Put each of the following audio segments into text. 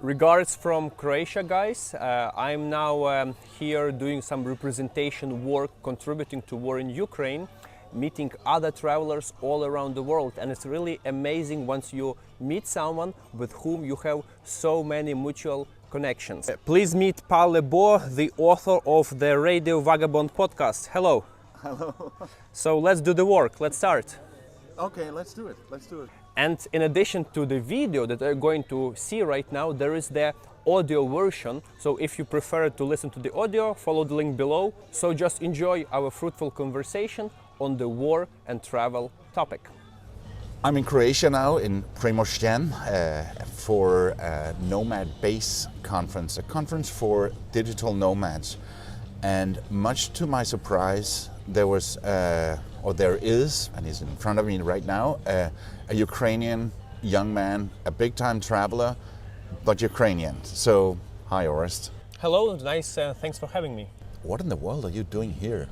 Regards from Croatia, guys. I'm now here doing some representation work, contributing to war in Ukraine, meeting other travelers all around the world, and it's really amazing once you meet someone with whom you have so many mutual connections. Please meet Palle Bo, the author of the Radio Vagabond podcast. Hello. Hello. So let's do the work. Let's start. Okay, let's do it. And in addition to the video that you're going to see right now, there is the audio version. So if you prefer to listen to the audio, follow the link below. So just enjoy our fruitful conversation on the war and travel topic. I'm in Croatia now, in Primošten, for a NomadBase conference, a conference for digital nomads. And much to my surprise, there is, and he's in front of me right now, a Ukrainian young man, a big-time traveler, but Ukrainian. So, hi Orest. Hello, nice, thanks for having me. What in the world are you doing here?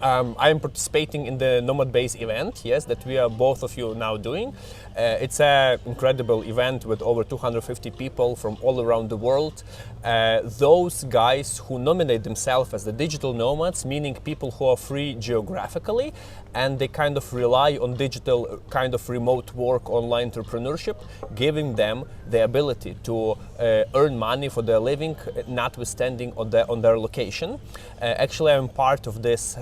I am participating in the NomadBase event, yes, that we are both of you now doing. It's an incredible event with over 250 people from all around the world. Those guys who nominate themselves as the digital nomads, meaning people who are free geographically, and they kind of rely on digital kind of remote work, online entrepreneurship, giving them the ability to earn money for their living, notwithstanding on their location. Actually, I'm part of this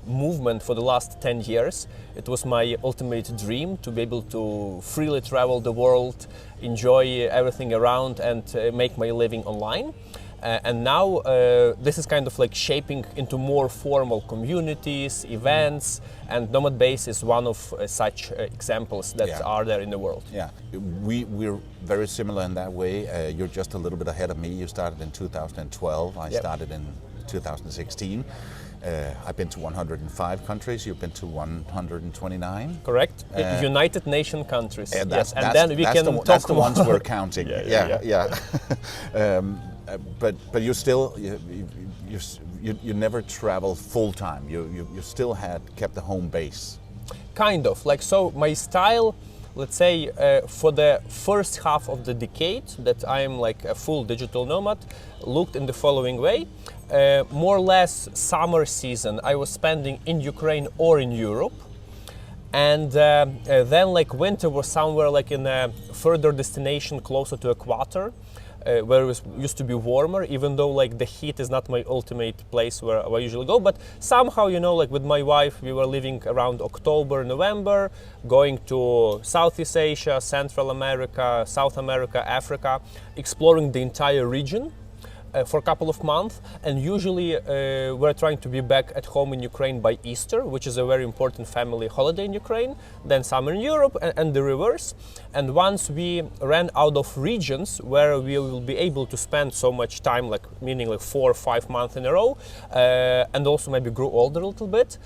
movement for the last 10 years. It was my ultimate dream to be able to freely travel the world, enjoy everything around, and make my living online. And now this is kind of like shaping into more formal communities, events, and NomadBase is one of such examples that are there in the world. Yeah, we're very similar in that way. You're just a little bit ahead of me. You started in 2012. I started in 2016. I've been to 105 countries. You've been to 129. Correct. United Nation countries. Yes, and then we can talk. That's the ones we're counting. Yeah. But you still you never travel full time. You still kept the home base. Kind of like so. My style, let's say, for the first half of the decade that I am like a full digital nomad, looked in the following way. More or less summer season I was spending in Ukraine or in Europe, and then like winter was somewhere like in a further destination closer to equator, where it used to be warmer, even though like the heat is not my ultimate place where I usually go. But somehow, you know, like with my wife, we were living around October, November, going to Southeast Asia, Central America, South America, Africa, exploring the entire region for a couple of months. And usually we're trying to be back at home in Ukraine by Easter, which is a very important family holiday in Ukraine, then summer in Europe, and the reverse. And once we ran out of regions where we will be able to spend so much time, like meaning like 4 or 5 months in a row, and also maybe grew older a little bit,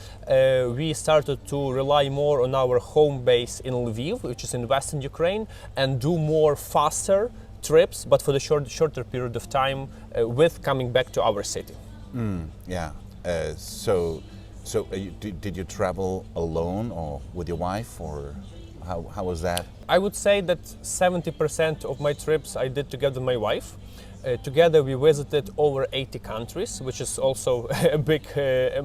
we started to rely more on our home base in Lviv, which is in Western Ukraine, and do more faster trips, but for the shorter period of time, with coming back to our city. So did you travel alone or with your wife, or how was that? I would say that 70% of my trips I did together with my wife. Together we visited over 80 countries, which is also a big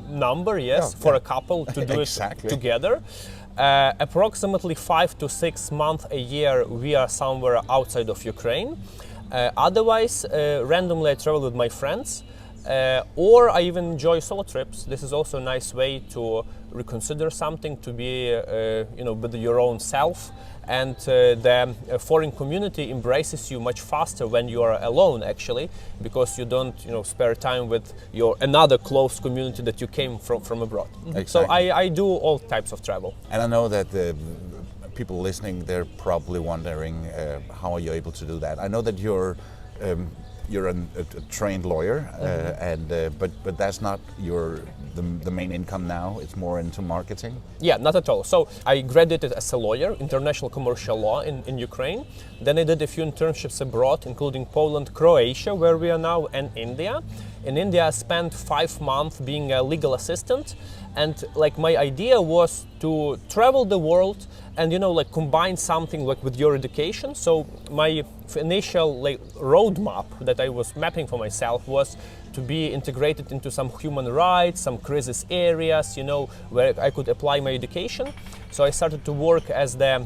number, for a couple to do it together. Approximately 5 to 6 months a year we are somewhere outside of Ukraine. Otherwise, randomly I travel with my friends, or I even enjoy solo trips. This is also a nice way to reconsider something, to be with your own self. And the foreign community embraces you much faster when you are alone, actually, because you don't, spare time with your another close community that you came from abroad. Exactly. So I do all types of travel. And I know that the people listening, they're probably wondering how are you able to do that? I know that you're a trained lawyer, but that's not the main income now. It's more into marketing. Yeah, not at all. So I graduated as a lawyer, international commercial law in Ukraine. Then I did a few internships abroad, including Poland, Croatia, where we are now, and India. In India, I spent 5 months being a legal assistant, And like my idea was to travel the world and like combine something like with your education. So my initial like roadmap that I was mapping for myself was to be integrated into some human rights, some crisis areas, where I could apply my education. So I started to work as the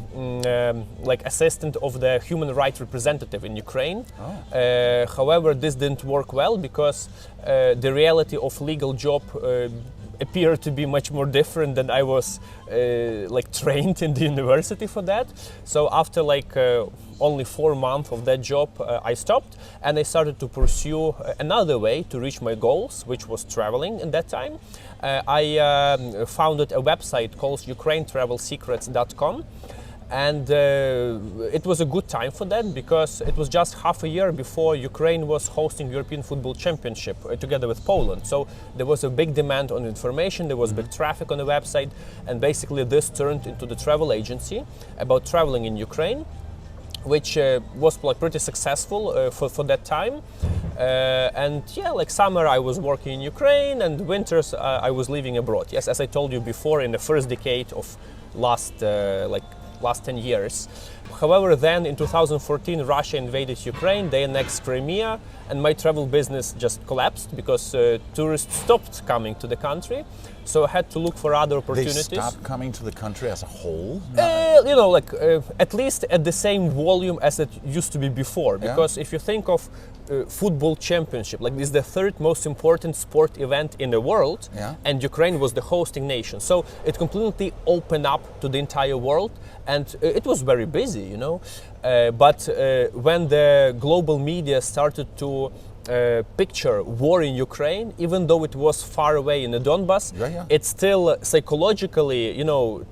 like assistant of the human rights representative in Ukraine. Oh. However, this didn't work well because the reality of legal job appeared to be much more different than I was like trained in the university for that. So after like only 4 months of that job, I stopped and I started to pursue another way to reach my goals, which was traveling in that time. I founded a website called ukrainetravelsecrets.com. And it was a good time for that because it was just half a year before Ukraine was hosting European Football Championship together with Poland. So there was a big demand on information, there was big traffic on the website, and basically this turned into the travel agency about traveling in Ukraine, which was like pretty successful for that time. And yeah, like summer I was working in Ukraine and winters I was living abroad. Yes, as I told you before, in the first decade of last 10 years. However, then in 2014, Russia invaded Ukraine, they annexed Crimea, and my travel business just collapsed because tourists stopped coming to the country. So I had to look for other opportunities. They stopped coming to the country as a whole? At least at the same volume as it used to be before. Because if you think of football championship, like this is the third most important sport event in the world, and Ukraine was the hosting nation. So it completely opened up to the entire world, and it was very busy, but when the global media started to picture war in Ukraine, even though it was far away in the Donbass, it still psychologically,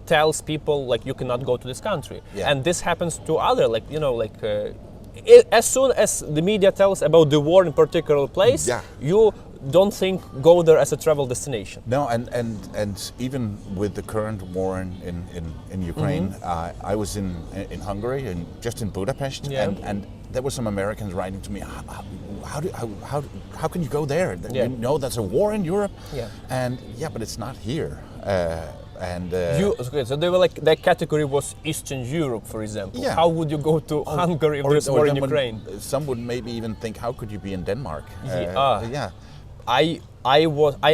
tells people like you cannot go to this country. And this happens to other, as soon as the media tells about the war in a particular place, you don't think go there as a travel destination. No, and even with the current war in Ukraine, I was in Hungary and just in Budapest, and there were some Americans writing to me, how can you go there? You know that's a war in Europe, and but it's not here. So they were like, that category was Eastern Europe, for example. How would you go to Hungary if there's war in Ukraine? Some would maybe even think, how could you be in Denmark? I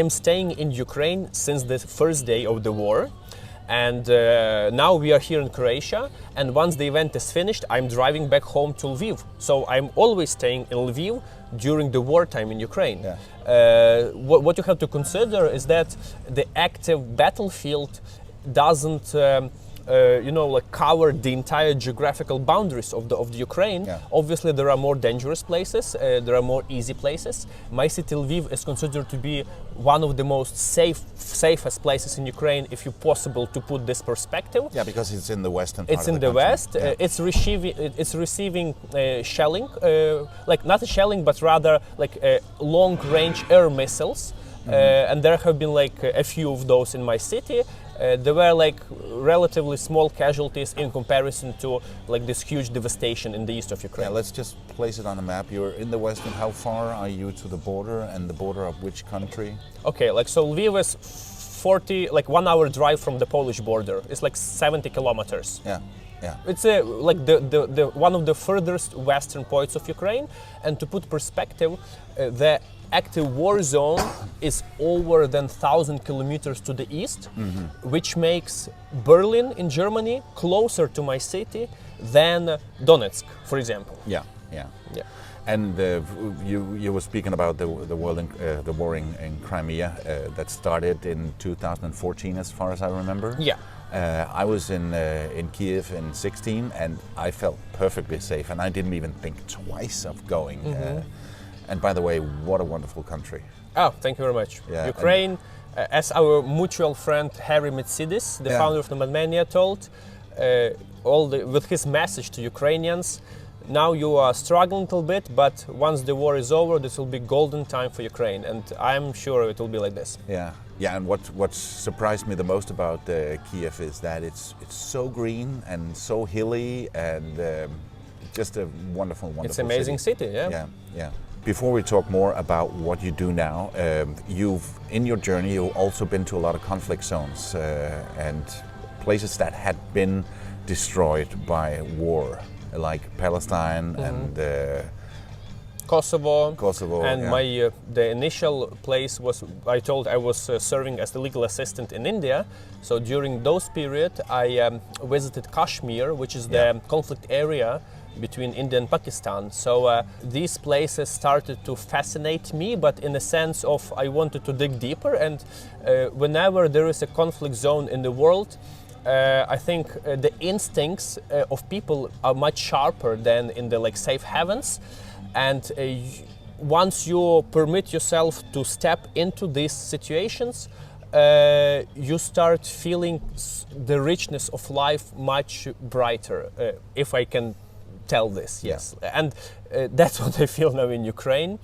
am staying in Ukraine since the first day of the war, and now we are here in Croatia, and once the event is finished, I'm driving back home to Lviv. So I'm always staying in Lviv during the wartime in Ukraine. What you have to consider is that the active battlefield doesn't cover the entire geographical boundaries of the Ukraine. Obviously, there are more dangerous places, there are more easy places. My city Lviv is considered to be one of the most safest places in Ukraine, if you possible to put this perspective. Because it's in the western part. It's in the west. It's receiving shelling, like not shelling, but rather like long-range air missiles. And there have been like a few of those in my city. There were like relatively small casualties in comparison to like this huge devastation in the east of Ukraine. Let's just place it on a map. You're in the west, and how far are you to the border, and the border of which country? Okay, so Lviv is 1 hour drive from the Polish border. It's like 70 kilometers. It's like the one of the furthest western points of Ukraine. And to put perspective, the active war zone is over than 1,000 kilometers to the east, which makes Berlin in Germany closer to my city than Donetsk, for example. And you were speaking about the war in Crimea that started in 2014, as far as I remember. I was in Kiev in 2016, and I felt perfectly safe, and I didn't even think twice of going. And by the way, what a wonderful country. Oh, thank you very much. Ukraine, as our mutual friend Harry Mitsidis, the founder of NomadMania, told, with his message to Ukrainians, now you are struggling a little bit, but once the war is over, this will be golden time for Ukraine, and I'm sure it will be like this. And what surprised me the most about Kiev is that it's so green and so hilly, and just a wonderful It's an amazing city, before we talk more about what you do now, in your journey you've also been to a lot of conflict zones and places that had been destroyed by war, like Palestine and Kosovo, and yeah. the initial place was, I told I was serving as the legal assistant in India. So during those period, I visited Kashmir, which is the conflict area between India and Pakistan. So these places started to fascinate me, but in a sense of I wanted to dig deeper. And whenever there is a conflict zone in the world, I think the instincts of people are much sharper than in the safe havens. And once you permit yourself to step into these situations, you start feeling the richness of life much brighter, if I can tell this, yes. And that's what I feel now in Ukraine.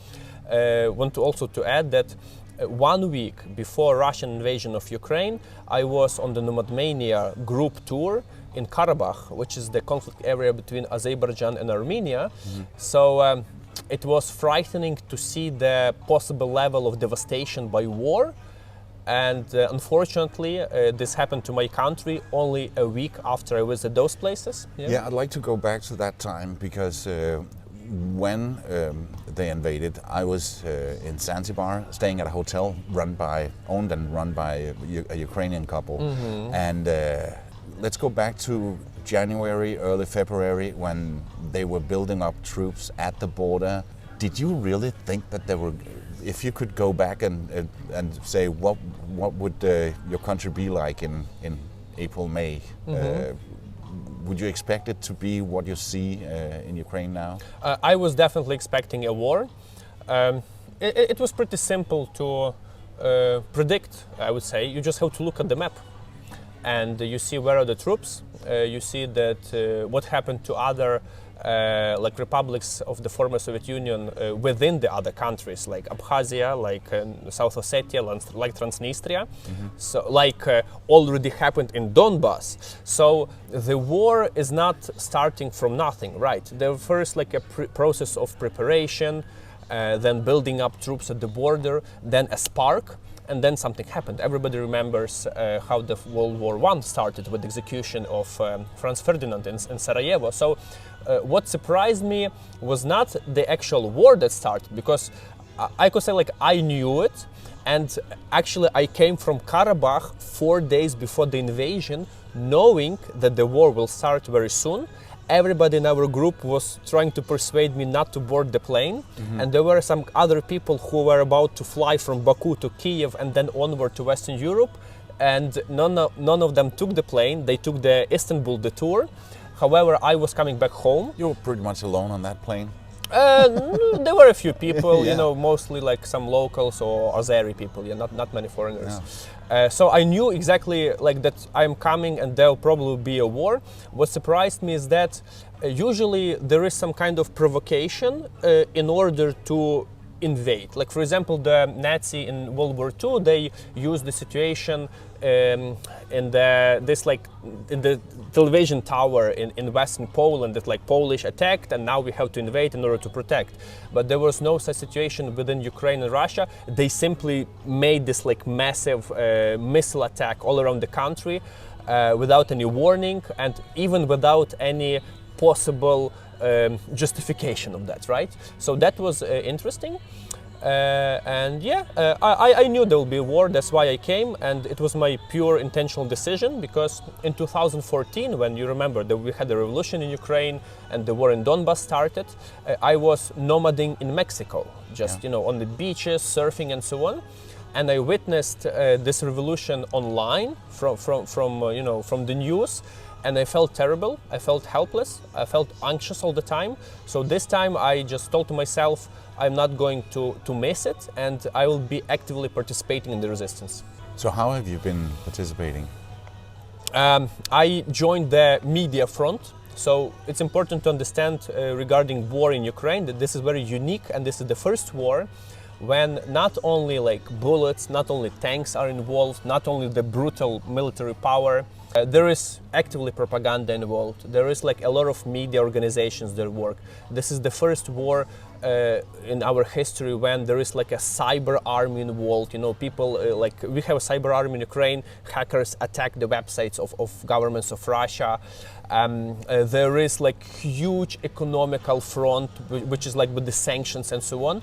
Want to also to add that 1 week before Russian invasion of Ukraine, I was on the Nomadmania group tour in Karabakh, which is the conflict area between Azerbaijan and Armenia. So it was frightening to see the possible level of devastation by war. And unfortunately, this happened to my country only a week after I visited those places. Yeah, I'd like to go back to that time because when they invaded, I was in Zanzibar, staying at a hotel owned and run by a Ukrainian couple. And let's go back to January, early February, when they were building up troops at the border. Did you really think that they were? If you could go back and say what would your country be like in April, May, would you expect it to be what you see in Ukraine now? I was definitely expecting a war. It was pretty simple to predict, I would say. You just have to look at the map and you see where are the troops. You see that what happened to other republics of the former Soviet Union within the other countries, like Abkhazia, like South Ossetia, like Transnistria. So already happened in Donbass. So the war is not starting from nothing, right? There first a process of preparation, then building up troops at the border, then a spark, and then something happened. Everybody remembers how the World War I started with the execution of Franz Ferdinand in Sarajevo. So what surprised me was not the actual war that started, because I could say I knew it, and actually I came from Karabakh 4 days before the invasion, knowing that the war will start very soon. Everybody in our group was trying to persuade me not to board the plane, and there were some other people who were about to fly from Baku to Kiev and then onward to Western Europe, and none of them took the plane. They took the Istanbul detour. However, I was coming back home. You were pretty much alone on that plane? There were a few people, mostly some locals or Azeri people, not many foreigners. So I knew exactly that I'm coming and there'll probably be a war. What surprised me is that usually there is some kind of provocation in order to invade. For example, the Nazi in World War II, they used the situation in the television tower in Western Poland that Polish attacked and now we have to invade in order to protect. But there was no such situation within Ukraine and Russia. They simply made this massive missile attack all around the country without any warning and even without any possible justification of that, right? So that was interesting. I knew there would be a war, that's why I came, and it was my pure intentional decision, because in 2014, when you remember that we had a revolution in Ukraine and the war in Donbass started, I was nomading in Mexico, just on the beaches, surfing and so on. And I witnessed this revolution online from the news, and I felt terrible, I felt helpless, I felt anxious all the time. So this time I just told to myself, I'm not going to miss it, and I will be actively participating in the resistance. So how have you been participating? I joined the media front. So it's important to understand regarding war in Ukraine that this is very unique, and this is the first war when not only bullets, not only tanks are involved, not only the brutal military power, there is actively propaganda involved. There is a lot of media organizations that work. This is the first war in our history when there is like a cyber army involved. You know, people like we have a cyber army in Ukraine. Hackers attack the websites of governments of Russia. There is like huge economical front, which is like with the sanctions and so on.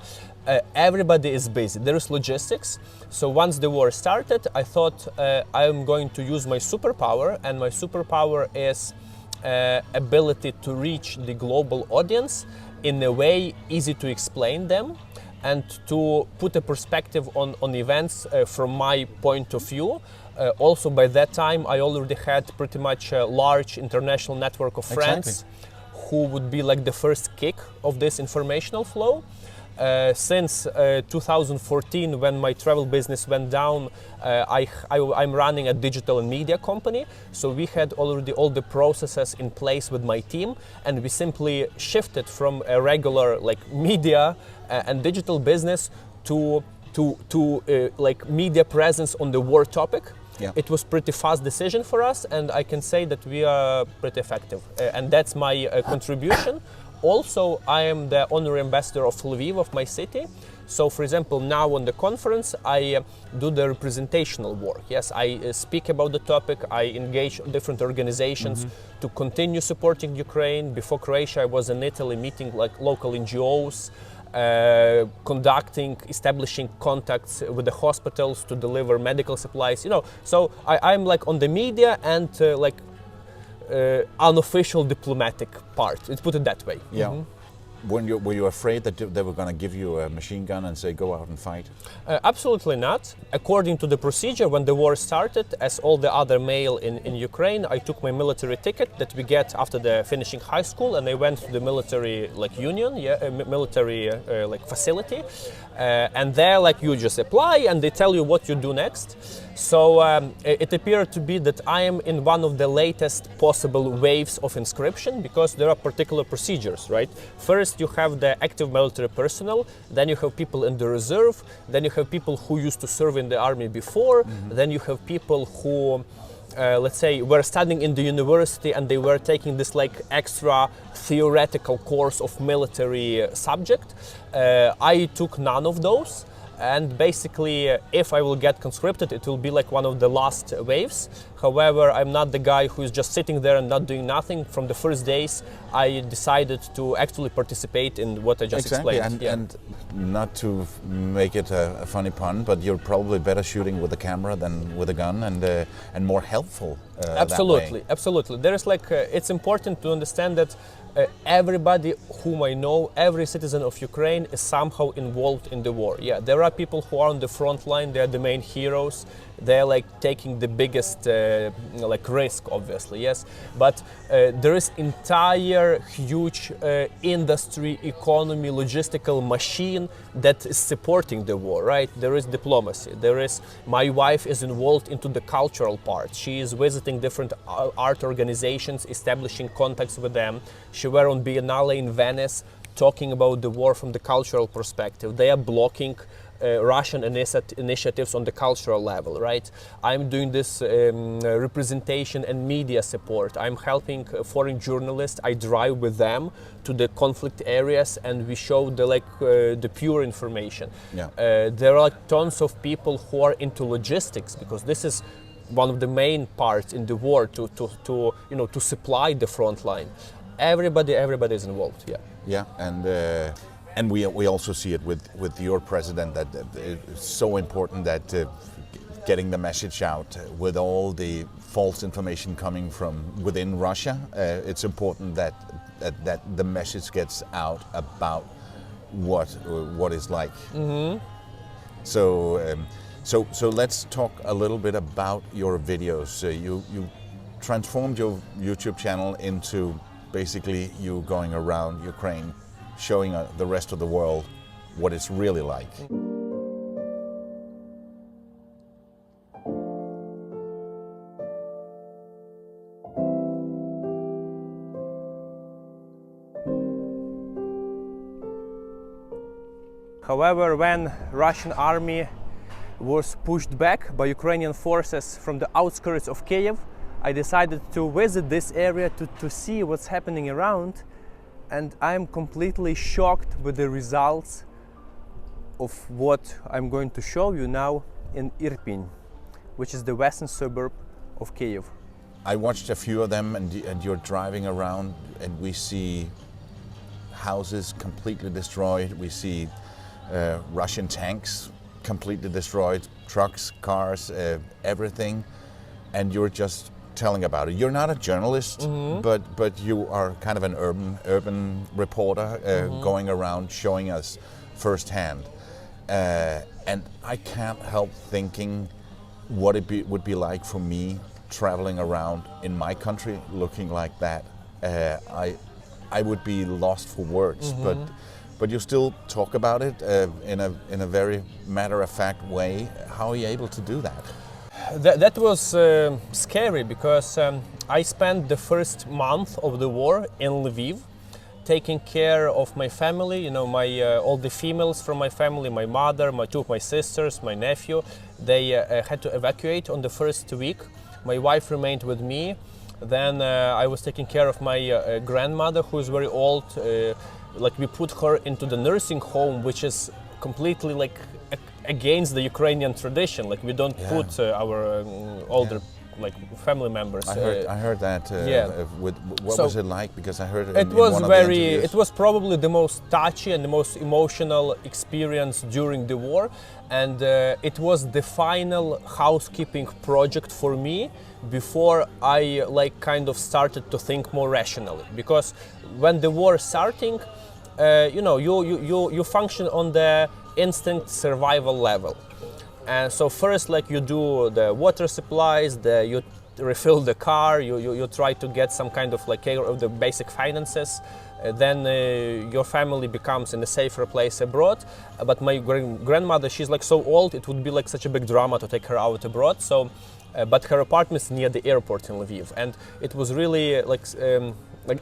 Everybody is busy. There is logistics. So once the war started, I thought I'm going to use my superpower, and my superpower is ability to reach the global audience in a way easy to explain them, and to put a perspective on events from my point of view. Also, by that time, I already had pretty much a large international network of friends who would be like the first kick of this informational flow. Since 2014, when my travel business went down, I'm running a digital and media company. So we had already all the processes in place with my team, and we simply shifted from a regular like media and digital business to like media presence on the war topic. Yeah. It was pretty fast decision for us, and I can say that we are pretty effective, and that's my contribution. Also, I am the honorary ambassador of Lviv, of my city. So, for example, now on the conference, I do the representational work. Yes, I speak about the topic, I engage different organizations to continue supporting Ukraine. Before Croatia, I was in Italy meeting like local NGOs, establishing contacts with the hospitals to deliver medical supplies. You know, so I'm like on the media and unofficial diplomatic part. Let's put it that way. Yeah. Were you afraid that they were going to give you a machine gun and say, go out and fight? Absolutely not. According to the procedure, when the war started, as all the other male in Ukraine, I took my military ticket that we get after the finishing high school, and I went to the military union, military facility. And there you just apply and they tell you what you do next. So it appeared to be that I am in one of the latest possible waves of inscription, because there are particular procedures, right? First you have the active military personnel, then you have people in the reserve, then you have people who used to serve in the army before, then you have people who let's say were studying in the university and they were taking this extra theoretical course of military subject. I took none of those, and basically if I will get conscripted, it will be like one of the last waves. However, I'm not the guy who is just sitting there and not doing nothing. From the first days, I decided to actually participate in what I just explained. And not to make it a funny pun, but you're probably better shooting with a camera than with a gun, and more helpful. Absolutely, absolutely. There is it's important to understand that everybody whom I know, every citizen of Ukraine is somehow involved in the war. Yeah, there are people who are on the front line, they are the main heroes, they're taking the biggest risk, obviously, yes. But there is entire huge industry, economy, logistical machine that is supporting the war, right? There is diplomacy, my wife is involved into the cultural part. She is visiting different art organizations, establishing contacts with them. She were on Biennale in Venice talking about the war from the cultural perspective. They are blocking Russian initiatives on the cultural level, right? I'm doing this representation and media support. I'm helping foreign journalists. I drive with them to the conflict areas and we show the pure information. Yeah. There are tons of people who are into logistics, because this is one of the main parts in the war to supply the front line. Everybody is involved. Yeah. Yeah, and we also see it with your president, that it's so important that getting the message out with all the false information coming from within Russia. It's important that the message gets out about what is like. So let's talk a little bit about your videos. You transformed your YouTube channel into basically you going around Ukraine, showing the rest of the world what it's really like. However, when Russian army was pushed back by Ukrainian forces from the outskirts of Kiev, I decided to visit this area to see what's happening around. and I'm completely shocked with the results of what I'm going to show you now in Irpin, which is the western suburb of Kyiv. I watched a few of them, and you're driving around, and we see houses completely destroyed. We see Russian tanks completely destroyed, trucks, cars, everything, and you're just telling about it. You're not a journalist, but you are kind of an urban reporter going around showing us firsthand. And I can't help thinking what it would be like for me traveling around in my country looking like that. I would be lost for words, but you still talk about it in a very matter-of-fact way. How are you able to do that? That was scary because I spent the first month of the war in Lviv, taking care of my family. You know, my all the females from my family, my mother, two of my sisters, my nephew. They had to evacuate on the first week. My wife remained with me. Then I was taking care of my grandmother, who is very old. Like, we put her into the nursing home, which is completely like against the Ukrainian tradition. Like, we don't put our older like family members. I heard that. What was it like? Because I heard it. It was very. It was probably the most touchy and the most emotional experience during the war, and it was the final housekeeping project for me before I like kind of started to think more rationally. Because when the war starting, you know, you function on the instinct survival level. And so first, like, you do the water supplies, you refill the car, you try to get some kind of like care of the basic finances. Then your family becomes in a safer place abroad. But my grandmother, she's like so old, it would be like such a big drama to take her out abroad. So, but her apartment is near the airport in Lviv, and it was really like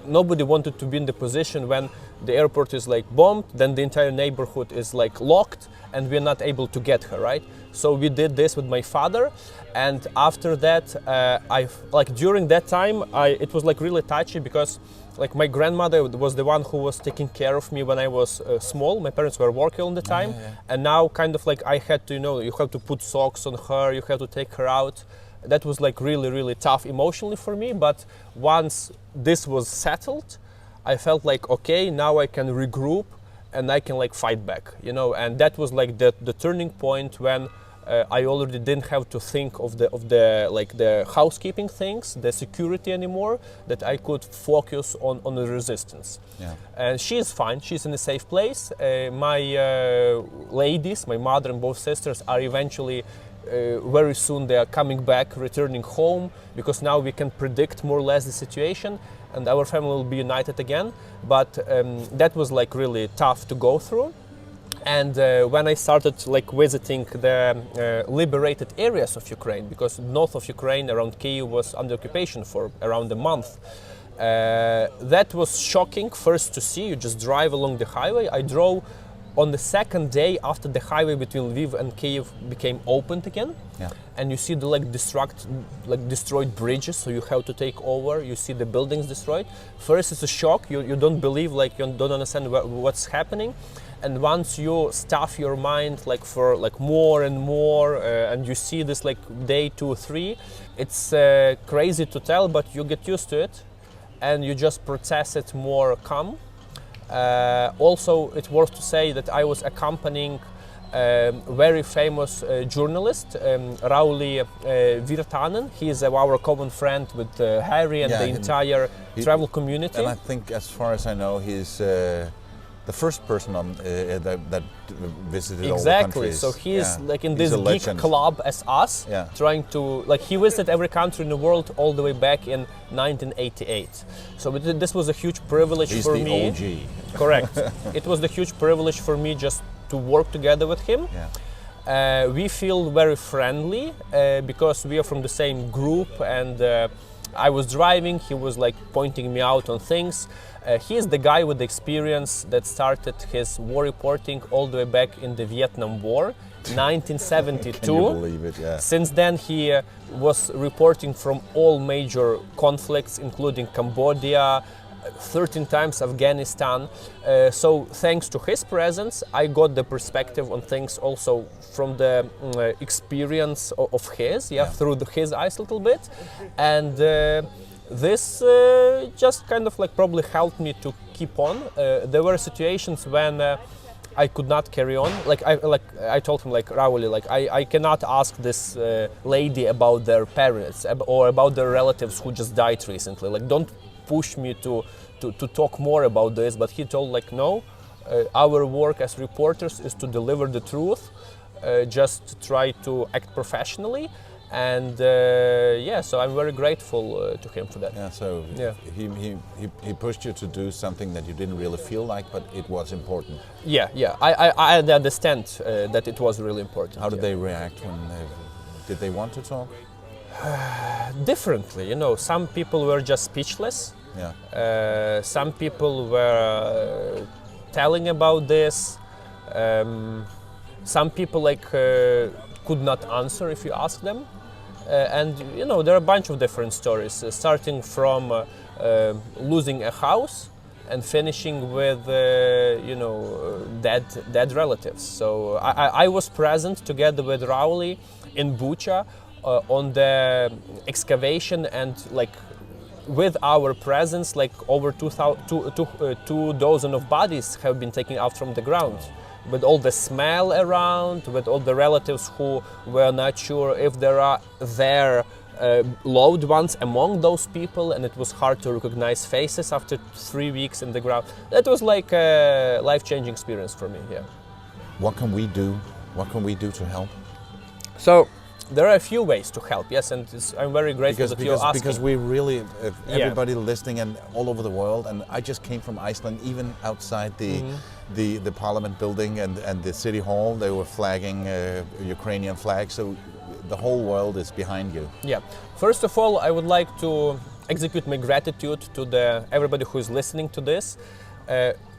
nobody wanted to be in the position when the airport is like bombed, then the entire neighborhood is like locked, and we're not able to get her, right? So we did this with my father, and after that, during that time, it was like really touchy because like my grandmother was the one who was taking care of me when I was small. My parents were working all the time, and now kind of like I had to, you know, you have to put socks on her, you have to take her out. That was like really, really tough emotionally for me. But once this was settled, I felt like, okay, now I can regroup and I can like fight back, you know. And that was like the turning point when I already didn't have to think of the housekeeping things, the security anymore. That I could focus on the resistance. Yeah. And she is fine. She's in a safe place. My ladies, my mother and both sisters, are eventually. Very soon they are coming back, returning home, because now we can predict more or less the situation and our family will be united again. But that was like really tough to go through. And when I started like visiting the liberated areas of Ukraine, because north of Ukraine around Kyiv was under occupation for around a month, that was shocking first to see. You just drive along the highway. I drove on the second day after the highway between Lviv and Kyiv became opened again, and you see the destroyed bridges, so you have to take over. You see the buildings destroyed. First, it's a shock. You don't believe, like you don't understand what's happening, and once you stuff your mind like for like more and more, and you see this like day 2 or 3, it's crazy to tell, but you get used to it, and you just process it more calm. Also, it's worth to say that I was accompanying very famous journalist, Rauli Virtanen. He is our common friend with Harry and the entire travel community. And I think, as far as I know, he's the first person on that visited all the countries. So he's like in this geek club as us, trying to, like, he visited every country in the world all the way back in 1988. So this was a huge privilege for me. He's the OG. Correct. It was the huge privilege for me just to work together with him. We feel very friendly because we are from the same group, and I was driving, he was like pointing me out on things. He is the guy with the experience that started his war reporting all the way back in the Vietnam War, 1972. Can you believe it? Yeah. Since then he was reporting from all major conflicts, including Cambodia, 13 times Afghanistan. So thanks to his presence, I got the perspective on things also from the experience of his, through his eyes a little bit. And this just kind of like probably helped me to keep on. There were situations when I could not carry on. I told him, like, Rauli, like I cannot ask this lady about their parents or about their relatives who just died recently. Like, don't push me to talk more about this. But he told, like, no, our work as reporters is to deliver the truth, just try to act professionally. And so I'm very grateful to him for that. Yeah, so he pushed you to do something that you didn't really feel like, but it was important. I understand that it was really important. How did they react when did they want to talk? Differently, some people were just speechless. Some people were telling about this. Some people could not answer if you ask them. And there are a bunch of different stories, starting from losing a house and finishing with dead relatives. So I was present together with Rauli in Bucha on the excavation, and with our presence, over 2 dozen of bodies have been taken out from the ground. With all the smell around, with all the relatives who were not sure if there are their loved ones among those people, and it was hard to recognize faces after 3 weeks in the ground. That was like a life-changing experience for me. What can we do? What can we do to help? So there are a few ways to help, yes, and I'm very grateful that you're asking. Because we really, everybody listening and all over the world, and I just came from Iceland, even outside the parliament building and the city hall, they were flagging Ukrainian flags, so the whole world is behind you. Yeah, first of all, I would like to execute my gratitude to everybody who is listening to this.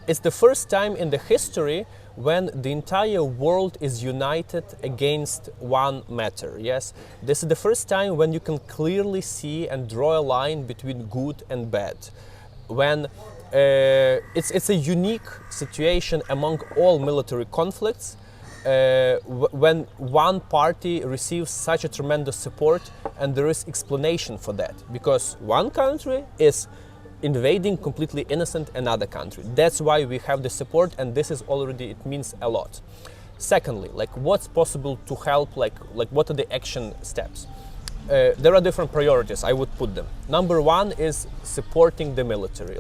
It's the first time in the history when the entire world is united against one matter. Yes, this is the first time when you can clearly see and draw a line between good and bad. When it's a unique situation among all military conflicts, when one party receives such a tremendous support, and there is explanation for that, because one country is invading completely innocent another country. That's why we have the support, and this is already, it means a lot. Secondly, what's possible to help, what are the action steps? There are different priorities, I would put them. Number one is supporting the military.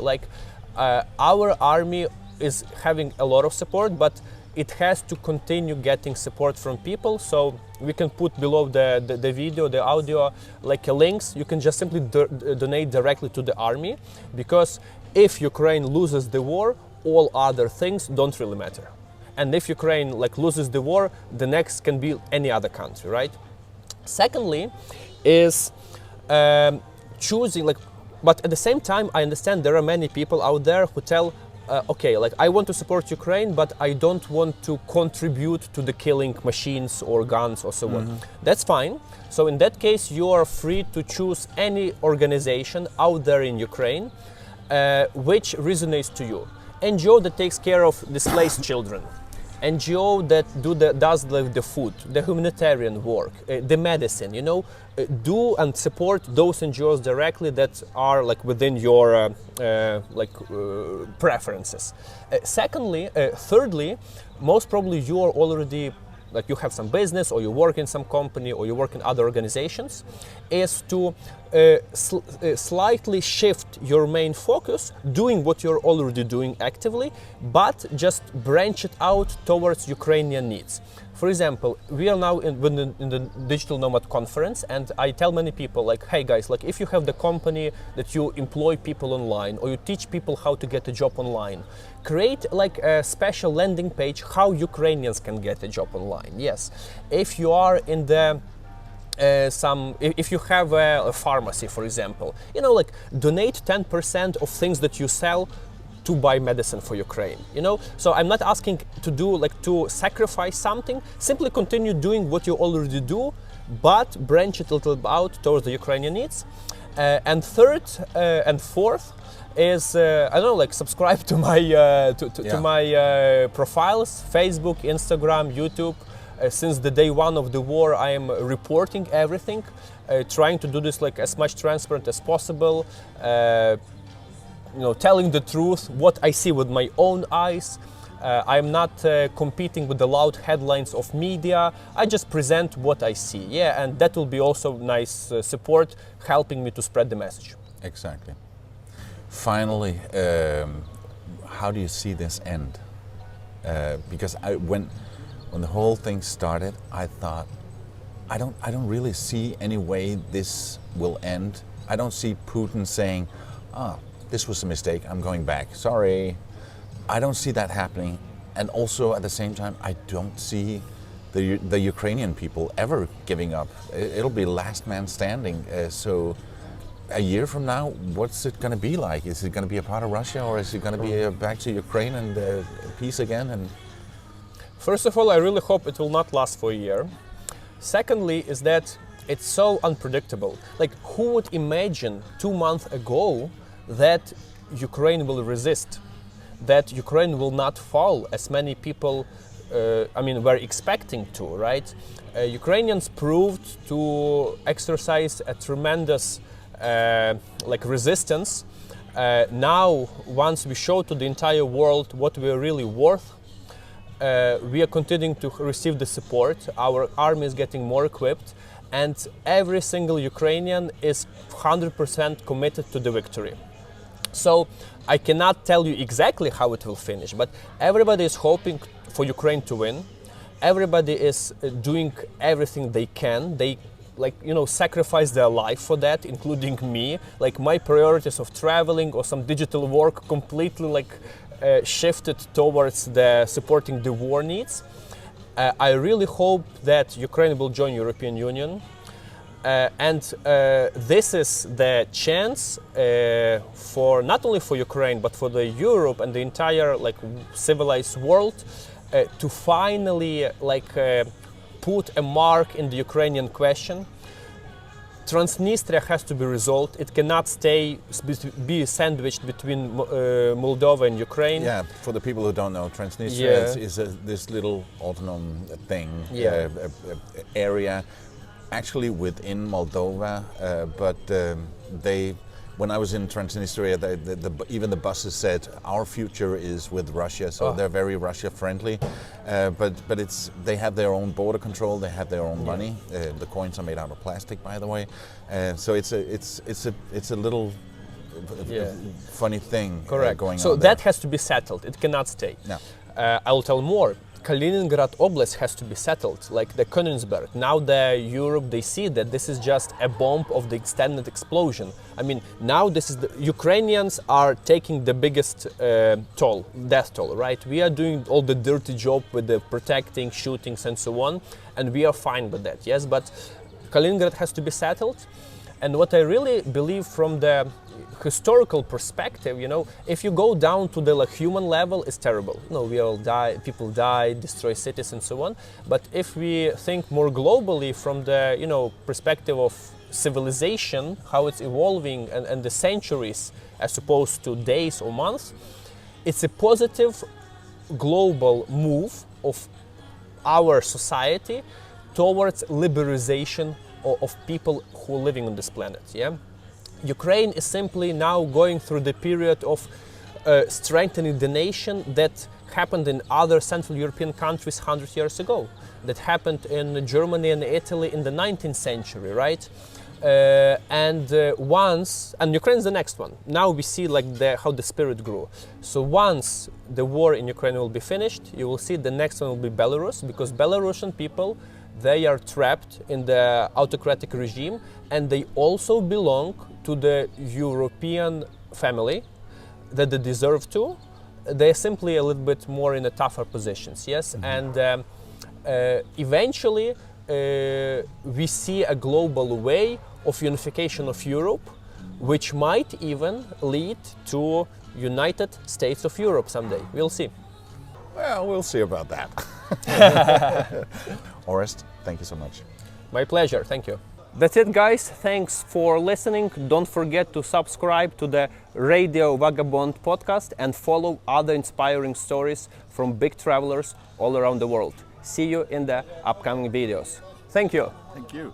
Our army is having a lot of support, but it has to continue getting support from people. So we can put below the video, the audio, links. You can just simply donate directly to the army, because if Ukraine loses the war, all other things don't really matter. And if Ukraine loses the war, the next can be any other country, right? Secondly is choosing, but at the same time, I understand there are many people out there who tell, okay, I want to support Ukraine, but I don't want to contribute to the killing machines or guns or so on. That's fine. So in that case, you are free to choose any organization out there in Ukraine which resonates to you. NGO that takes care of displaced children, NGO that does the food, the humanitarian work, the medicine, do and support those NGOs directly that are within your preferences. Thirdly, most probably you are already you have some business, or you work in some company, or you work in other organizations, is to slightly shift your main focus, doing what you're already doing actively, but just branch it out towards Ukrainian needs. For example, we are now in the Digital Nomad conference, and I tell many people, hey guys, if you have the company that you employ people online, or you teach people how to get a job online, create a special landing page how Ukrainians can get a job online. Yes, if you are in the if you have a pharmacy, for example, donate 10% of things that you sell to buy medicine for Ukraine, So I'm not asking to do to sacrifice something, simply continue doing what you already do, but branch it a little out towards the Ukrainian needs. And third and fourth is I don't know, like subscribe to my to my profiles, Facebook, Instagram, YouTube. Since the day one of the war, I am reporting everything, trying to do this like as much transparent as possible. Telling the truth, what I see with my own eyes. I'm not competing with the loud headlines of media. I just present what I see. Yeah, and that will be also nice support, helping me to spread the message. Exactly. Finally, how do you see this end? Because when the whole thing started, I thought, I don't really see any way this will end. I don't see Putin saying, this was a mistake, I'm going back, sorry. I don't see that happening. And also at the same time, I don't see the Ukrainian people ever giving up. It'll be last man standing. So a year from now, what's it going to be like? Is it going to be a part of Russia, or is it going to be back to Ukraine and peace again? And first of all, I really hope it will not last for a year. Secondly, is that it's so unpredictable. Like, who would imagine 2 months ago that Ukraine will resist, that Ukraine will not fall, as many people were expecting to, right? Ukrainians proved to exercise a tremendous resistance. Now, once we show to the entire world what we are really worth, we are continuing to receive the support. Our army is getting more equipped, and every single Ukrainian is 100% committed to the victory. So I cannot tell you exactly how it will finish, but everybody is hoping for Ukraine to win. Everybody is doing everything they can. They sacrifice their life for that, including me. Like, my priorities of traveling or some digital work completely shifted towards the supporting the war needs. I really hope that Ukraine will join European Union. And this is the chance for not only for Ukraine but for the Europe and the entire civilized world to finally put a mark in the Ukrainian question. Transnistria has to be resolved. It cannot be sandwiched between Moldova and Ukraine. Yeah, for the people who don't know, Transnistria is this little autonomous thing, area, actually within Moldova, but when I was in Transnistria, even the buses said our future is with Russia, so they're very Russia friendly. But they have their own border control, they have their own money. The coins are made out of plastic, by the way. So it's a little funny thing going on. So that has to be settled. It cannot stay. No. I will tell more. Kaliningrad Oblast has to be settled, like the Königsberg. Now the Europe, they see that this is just a bomb of the extended explosion. I mean, now this is the Ukrainians are taking the biggest death toll, right? We are doing all the dirty job with the protecting, shootings and so on, and we are fine with that, yes, but Kaliningrad has to be settled. And what I really believe from the historical perspective, if you go down to the human level, it's terrible. We all die, people die, destroy cities and so on. But if we think more globally from the perspective of civilization, how it's evolving and the centuries as opposed to days or months, it's a positive global move of our society towards liberalization of people who are living on this planet. Yeah, Ukraine is simply now going through the period of strengthening the nation that happened in other Central European countries 100 years ago, that happened in Germany and Italy in the 19th century, right? And Ukraine is the next one. Now we see how the spirit grew. So once the war in Ukraine will be finished, you will see the next one will be Belarus, because Belarusian people, they are trapped in the autocratic regime, and they also belong to the European family that they deserve to. They're simply a little bit more in a tougher positions, yes? Mm-hmm. And eventually we see a global way of unification of Europe, which might even lead to United States of Europe someday. We'll see. Well, we'll see about that. Orest, thank you so much. My pleasure, thank you. That's it, guys. Thanks for listening. Don't forget to subscribe to the Radio Vagabond podcast and follow other inspiring stories from big travelers all around the world. See you in the upcoming videos. Thank you. Thank you.